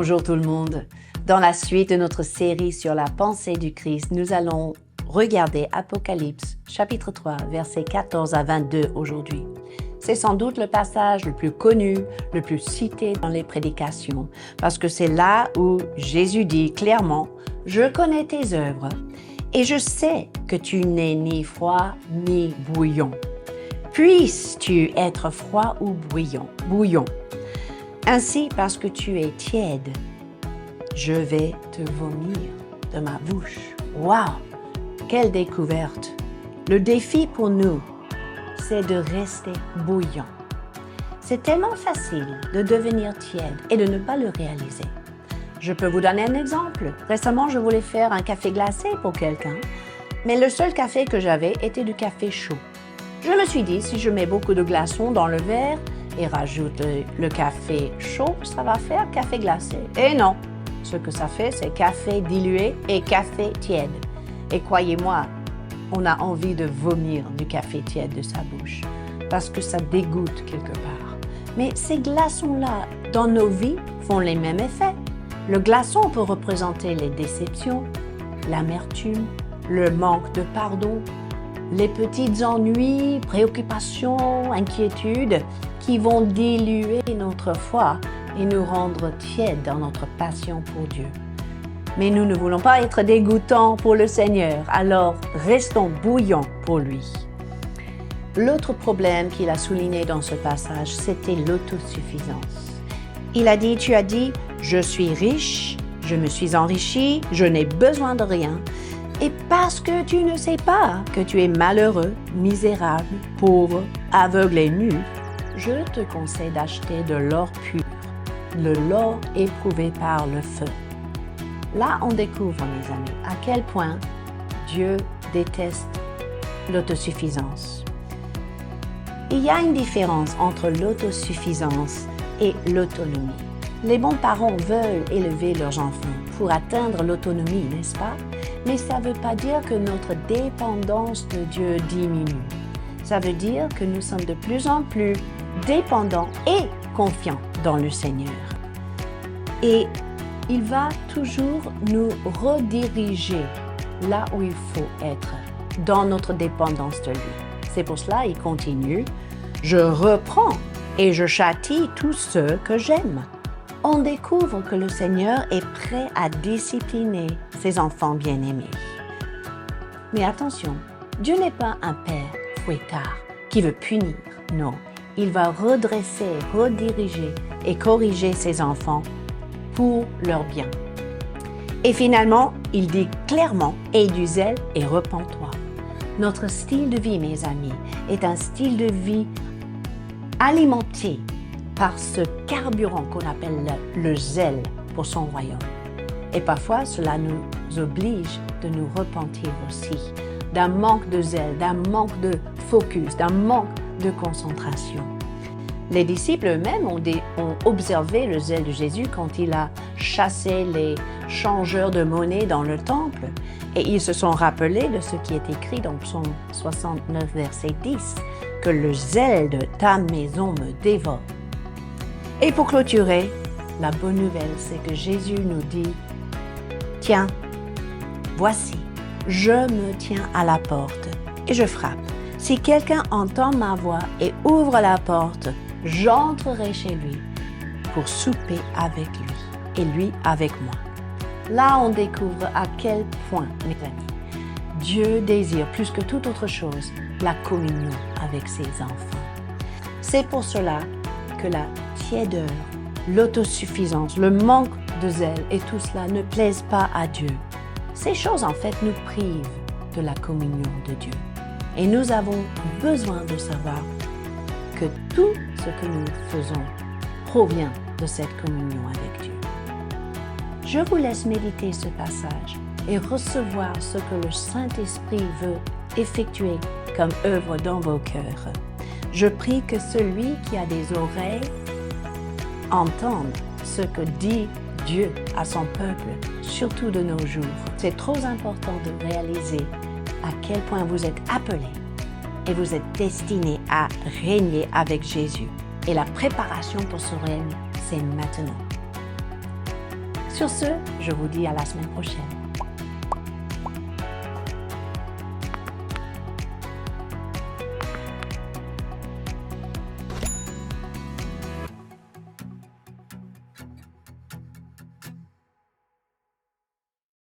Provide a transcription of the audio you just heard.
Bonjour tout le monde. Dans la suite de notre série sur la pensée du Christ, nous allons regarder Apocalypse, chapitre 3, versets 14 à 22 aujourd'hui. C'est sans doute le passage le plus connu, le plus cité dans les prédications, parce que c'est là où Jésus dit clairement « Je connais tes œuvres et je sais que tu n'es ni froid ni bouillon. Puisses-tu être froid ou bouillon. Ainsi, parce que tu es tiède, je vais te vomir de ma bouche. » Waouh! Quelle découverte! Le défi pour nous, c'est de rester bouillant. C'est tellement facile de devenir tiède et de ne pas le réaliser. Je peux vous donner un exemple. Récemment, je voulais faire un café glacé pour quelqu'un, mais le seul café que j'avais était du café chaud. Je me suis dit, si je mets beaucoup de glaçons dans le verre et rajoute le café chaud, ça va faire café glacé. Et non, ce que ça fait, c'est café dilué et café tiède. Et croyez-moi, on a envie de vomir du café tiède de sa bouche, parce que ça dégoûte quelque part. Mais ces glaçons-là, dans nos vies, font les mêmes effets. Le glaçon peut représenter les déceptions, l'amertume, le manque de pardon, les petits ennuis, préoccupations, inquiétudes qui vont diluer notre foi et nous rendre tièdes dans notre passion pour Dieu. Mais nous ne voulons pas être dégoûtants pour le Seigneur, alors restons bouillants pour lui. L'autre problème qu'il a souligné dans ce passage, c'était l'autosuffisance. Il a dit, tu as dit, je suis riche, je me suis enrichi, je n'ai besoin de rien. Et parce que tu ne sais pas que tu es malheureux, misérable, pauvre, aveugle et nu, je te conseille d'acheter de l'or pur, de l'or éprouvé par le feu. Là, on découvre, mes amis, à quel point Dieu déteste l'autosuffisance. Il y a une différence entre l'autosuffisance et l'autonomie. Les bons parents veulent élever leurs enfants pour atteindre l'autonomie, n'est-ce pas? Mais ça ne veut pas dire que notre dépendance de Dieu diminue. Ça veut dire que nous sommes de plus en plus dépendants et confiants dans le Seigneur. Et il va toujours nous rediriger là où il faut être, dans notre dépendance de lui. C'est pour cela qu'il continue. Je reprends et je châtie tous ceux que j'aime. On découvre que le Seigneur est prêt à discipliner ses enfants bien-aimés. Mais attention, Dieu n'est pas un père fouettard qui veut punir. Non, il va redresser, rediriger et corriger ses enfants pour leur bien. Et finalement, il dit clairement, aie du zèle et repens-toi. Notre style de vie, mes amis, est un style de vie alimenté par ce carburant qu'on appelle le zèle pour son royaume. Et parfois, cela nous oblige de nous repentir aussi d'un manque de zèle, d'un manque de focus, d'un manque de concentration. Les disciples eux-mêmes ont observé le zèle de Jésus quand il a chassé les changeurs de monnaie dans le temple, et ils se sont rappelés de ce qui est écrit dans Psaume 69, verset 10, que le zèle de ta maison me dévore. Et pour clôturer, la bonne nouvelle, c'est que Jésus nous dit, « Tiens, voici, je me tiens à la porte et je frappe. Si quelqu'un entend ma voix et ouvre la porte, j'entrerai chez lui pour souper avec lui et lui avec moi. » Là, on découvre à quel point, mes amis, Dieu désire plus que toute autre chose la communion avec ses enfants. C'est pour cela que la tiédeur, l'autosuffisance, le manque de zèle et tout cela ne plaisent pas à Dieu. Ces choses, en fait, nous privent de la communion de Dieu. Et nous avons besoin de savoir que tout ce que nous faisons provient de cette communion avec Dieu. Je vous laisse méditer ce passage et recevoir ce que le Saint-Esprit veut effectuer comme œuvre dans vos cœurs. Je prie que celui qui a des oreilles entende ce que dit Dieu à son peuple, surtout de nos jours. C'est trop important de réaliser à quel point vous êtes appelés et vous êtes destinés à régner avec Jésus. Et la préparation pour ce règne, c'est maintenant. Sur ce, je vous dis à la semaine prochaine.